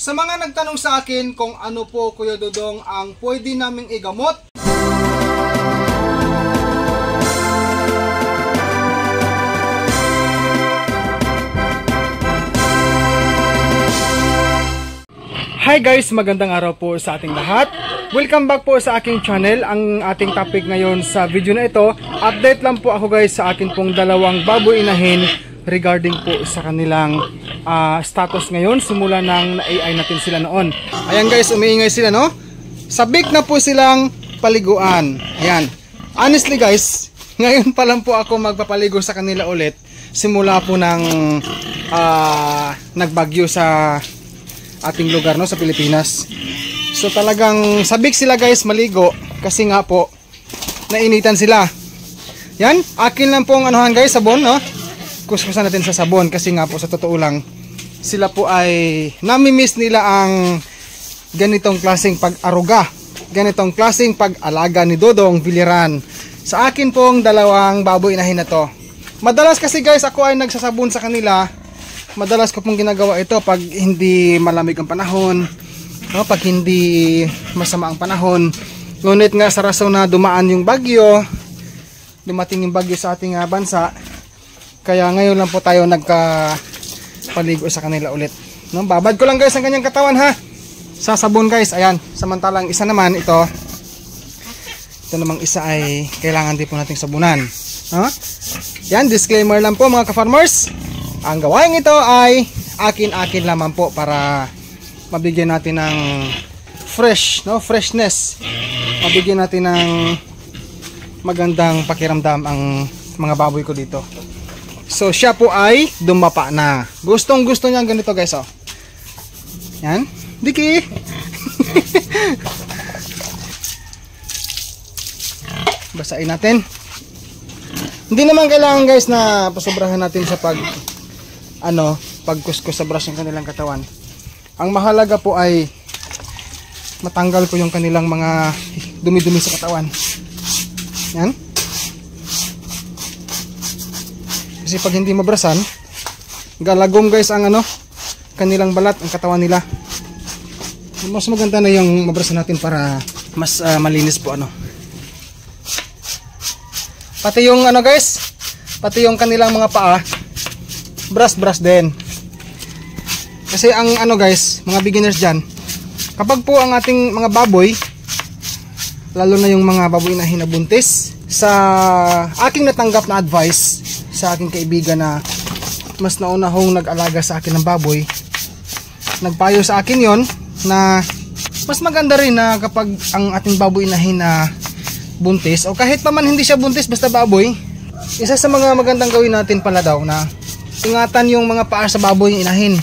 Sa mga nagtanong sa akin kung ano po, Kuya Dodong, ang pwede naming igamot, hi guys, magandang araw po sa ating lahat. Welcome back po sa aking channel. Ang ating topic ngayon sa video na ito, update lang po ako guys sa akin pong dalawang baboy inahin regarding po sa kanilang status ngayon simula nang na-AI natin sila noon. Ayan guys, umiingay sila, no? Sabik na po silang paliguan. Ayan. Honestly guys, ngayon pa lang po ako magpapaligo sa kanila ulit simula po ng nagbagyo sa ating lugar, no, sa Pilipinas. So talagang sabik sila guys maligo kasi nga po nainitan sila. Yan, akin lang pong anuhan guys, sabon, no? Kuskusan natin sa sabon kasi nga po sa totoo lang sila po ay nami-miss nila ang ganitong klaseng pag-aruga, ganitong klaseng pag-alaga ni Dodong Biliran sa akin pong dalawang baboy inahin na to. Madalas kasi guys ako ay nagsasabon sa kanila. Madalas ko pong ginagawa ito pag hindi malamig ang panahon, no? Pag hindi masama ang panahon. Ngunit nga sa rason na dumaan yung bagyo, dumating yung bagyo sa ating bansa, kaya ngayon lang po tayo nagkapaligo sa kanila ulit, no? Babad ko lang guys ang kanyang katawan, ha, sa sabon guys. Ayan, samantalang isa naman ito namang isa ay kailangan din po nating sabunan, no? Yan, disclaimer lang po mga ka-farmers. Ang gawain ito ay akin lamang po para mabigyan natin ng fresh, no, freshness. Mabigyan natin ng magandang pakiramdam ang mga baboy ko dito. So siya po ay dumapa na. Gustong gusto niya ganito guys, oh. Yan, Diki. Basahin natin. Hindi naman kailangan guys na pasobrahan natin sa pagkuskus sa brush ng kanilang katawan. Ang mahalaga po ay matanggal ko yung kanilang mga dumi-dumi sa katawan. Yan. Kasi pag hindi mabrasan, galagom guys ang kanilang balat, ang katawan nila. Mas maganda na yung mabrasan natin para mas malinis po Pati yung guys, pati yung kanilang mga paa, brush din. Kasi ang guys, mga beginners dyan, kapag po ang ating mga baboy, lalo na yung mga baboy na hinabuntis, sa aking natanggap na advice sa aking kaibigan na mas nauna hong nag-alaga sa akin ng baboy, nagpayo sa akin yon na mas maganda rin na kapag ang ating baboy na buntis, o kahit pa man hindi siya buntis basta baboy, isa sa mga magandang gawin natin pala daw na ingatan yung mga paa sa baboy yung inahin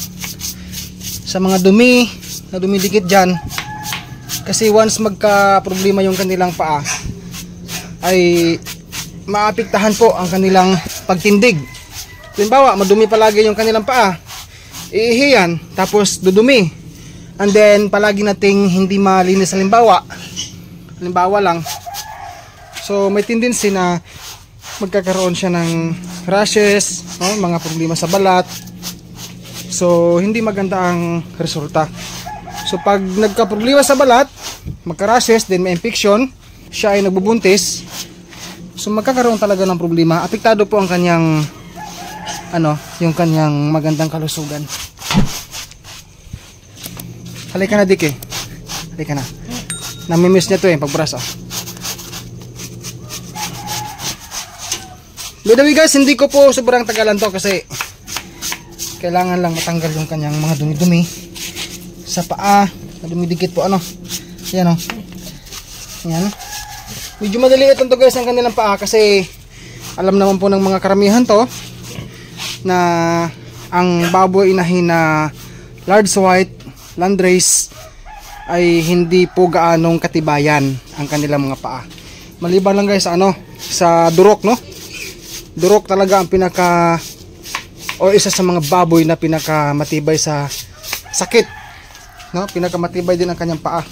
sa mga dumi na dumidikit dyan. Kasi once magka problema yung kanilang paa ay maapektahan po ang kanilang pagtindig. Halimbawa madumi palagi yung kanilang paa, iihiyan tapos dudumi, and then palagi nating hindi malinis. Halimbawa lang, so may tendency na magkakaroon siya ng rashes, no? Mga problema sa balat. So hindi maganda ang resulta. So pag nagka-problema sa balat, magka-rashes, then may infection, siya ay nagbubuntis, so magkakaroon talaga ng problema. Apektado po ang kanyang yung kanyang magandang kalusugan. Halika na Dik, halika na. Namimiss niya to pagbras, By the way guys, hindi ko po sobrang tagalan to kasi kailangan lang matanggal yung kanyang mga dumi-dumi sa paa na dumidikit po Yan Yan. Medyo madaliit lang to guys ang kanilang paa kasi alam naman po ng mga karamihan to na ang baboy inahin na large white landrace ay hindi po gaanong katibayan ang kanilang mga paa. Maliban lang guys sa durok, no? Durok talaga ang isa sa mga baboy na pinakamatibay sa sakit, no? Pinakamatibay din ang kanyang paa.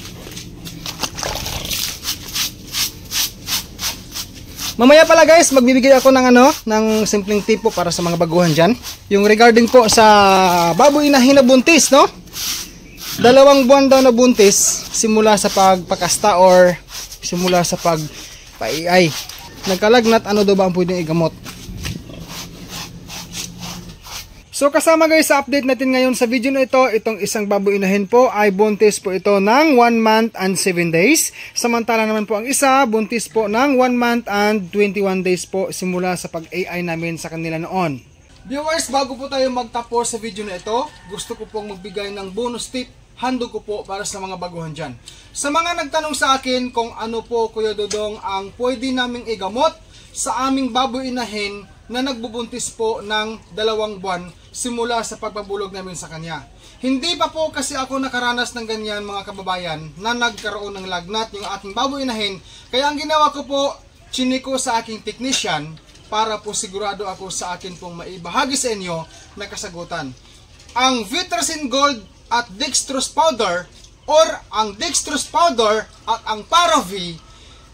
Mamaya pala guys, magbibigay ako ng simpleng tip po para sa mga baguhan diyan. Yung regarding po sa baboy na hinabuntis, no? 2 buwan daw na buntis simula sa pagpakasta or simula sa pagpaiay. Nagkalagnat, ano daw ba ang pwedeng igamot? So kasama guys sa update natin ngayon sa video na ito, itong isang baboy inahin po ay buntis po ito ng 1 month and 7 days. Samantala naman po ang isa, buntis po ng 1 month and 21 days po simula sa pag-AI namin sa kanila noon. Viewers, bago po tayo magtapos sa video na ito, gusto ko pong magbigay ng bonus tip, handog ko po para sa mga baguhan dyan. Sa mga nagtanong sa akin kung ano po Kuya Dodong ang pwede naming igamot sa aming baboy inahin na nagbubuntis po ng 2 buwan simula sa pagpabulog namin sa kanya. Hindi pa po kasi ako nakaranas ng ganyan mga kababayan na nagkaroon ng lagnat yung aking baboy inahin. Kaya ang ginawa ko po, chiniko sa aking technician para po sigurado ako sa akin pong maibahagi sa inyo na kasagutan. Ang Vitracin Gold at Dextrose Powder or ang Dextrose Powder at ang Paravi,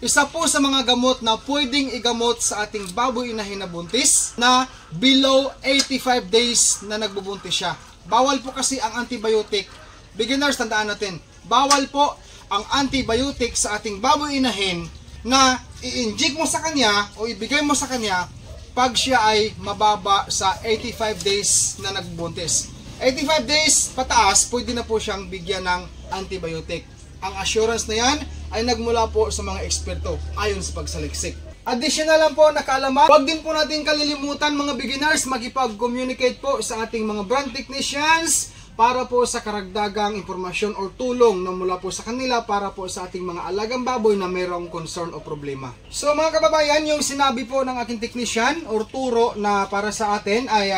isa po sa mga gamot na pwedeng igamot sa ating baboy inahin na buntis na below 85 days na nagbubuntis siya. Bawal po kasi ang antibiotic. Beginners, tandaan natin, bawal po ang antibiotic sa ating baboy inahin na i-inject mo sa kanya o ibigay mo sa kanya pag siya ay mababa sa 85 days na nagbubuntis. 85 days pataas, pwede na po siyang bigyan ng antibiotic. Ang assurance na yan ay nagmula po sa mga eksperto ayon sa pagsaliksik. Additional lang po na kaalaman, huwag din po natin kalilimutan mga beginners makipag-communicate po sa ating mga brand technicians para po sa karagdagang impormasyon o tulong na mula po sa kanila para po sa ating mga alagang baboy na mayroong concern o problema. So mga kababayan, yung sinabi po ng aking technician or turo na para sa atin ay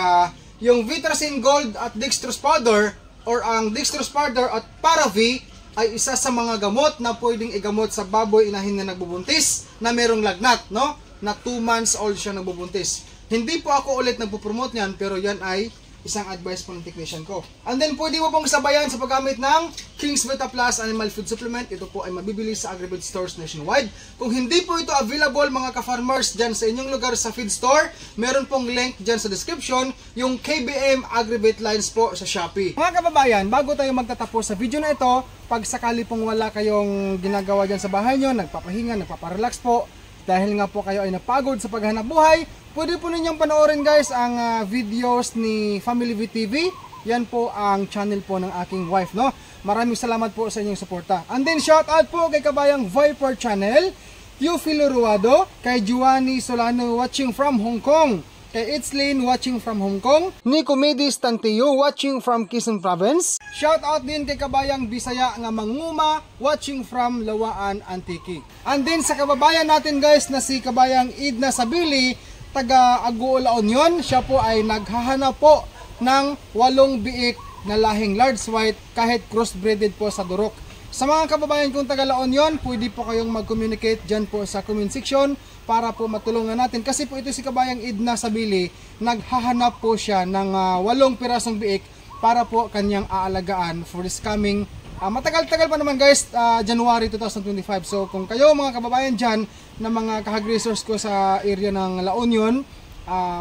yung Vitracin Gold at Dextrose Powder or ang Dextrose Powder at Paravi ay isa sa mga gamot na pwedeng igamot sa baboy inahin na nagbubuntis na merong lagnat, no? Na 2 months old siya nagbubuntis. Hindi po ako ulit nagpo-promote niyan, pero yan ay isang advice po ng technician ko. And then pwede mo pong sabayan sa paggamit ng King's Vita Plus Animal Food Supplement. Ito po ay mabibili sa Agri-Vet stores nationwide. Kung hindi po ito available mga ka-farmers dyan sa inyong lugar sa feed store, meron pong link dyan sa description, yung KBM Agri-Vet lines po sa Shopee. Mga kababayan, bago tayo magtatapos sa video na ito, pag sakali pong wala kayong ginagawa dyan sa bahay nyo, nagpapahinga, nagpaparelax po, dahil nga po kayo ay napagod sa paghanap buhay, pwede po ninyong panoorin guys ang videos ni Family V TV. Yan po ang channel po ng aking wife, no? Maraming salamat po sa inyong suporta. And then shout out po kay kabayang Viper Channel, Eufilo Ruado, kay Juani Solano watching from Hong Kong, kay Itzlin watching from Hong Kong, Nico Medis Tantiyo watching from Quezon Province. Shout out din kay kabayang Bisaya nga Manguma watching from Lawaan, Antique. And then sa kababayan natin guys na si kabayang Idna Sabili, taga Aguo, La Union, siya po ay naghahanap po ng 8 biik na lahing large white kahit crossbreeded po sa Durok. Sa mga kababayan kong taga La Union, pwede po kayong mag-communicate dyan po sa comment section para po matulungan natin. Kasi po ito si kabayang Idna Sabili, naghahanap po siya ng 8 pirasong biik para po kanyang aalagaan for this coming matagal-tagal pa naman guys, January 2025. So kung kayo mga kababayan dyan na mga kahagrisers ko sa area ng La Union,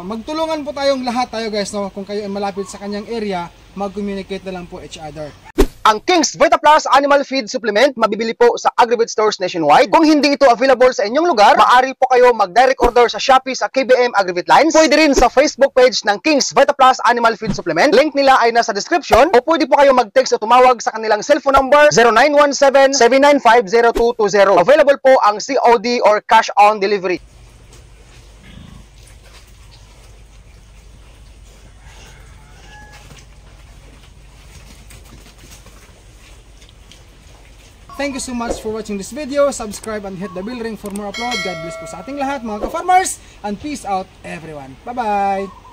magtulungan po tayong lahat tayo guys, no? Kung kayo ay malapit sa kanyang area, mag-communicate na lang po each other. Ang King's Vita Plus Animal Feed Supplement mabibili po sa Agri-Vet stores nationwide. Kung hindi ito available sa inyong lugar, maaari po kayo mag-direct order sa Shopee sa KBM Agri-Vet lines. Pwede rin sa Facebook page ng King's Vita Plus Animal Feed Supplement. Link nila ay nasa description. O pwede po kayo mag-text o tumawag sa kanilang cellphone number 0917-795-0220. Available po ang COD or cash on delivery. Thank you so much for watching this video. Subscribe and hit the bell ring for more upload. God bless po sa ating lahat mga ka-farmers. And peace out everyone. Bye-bye!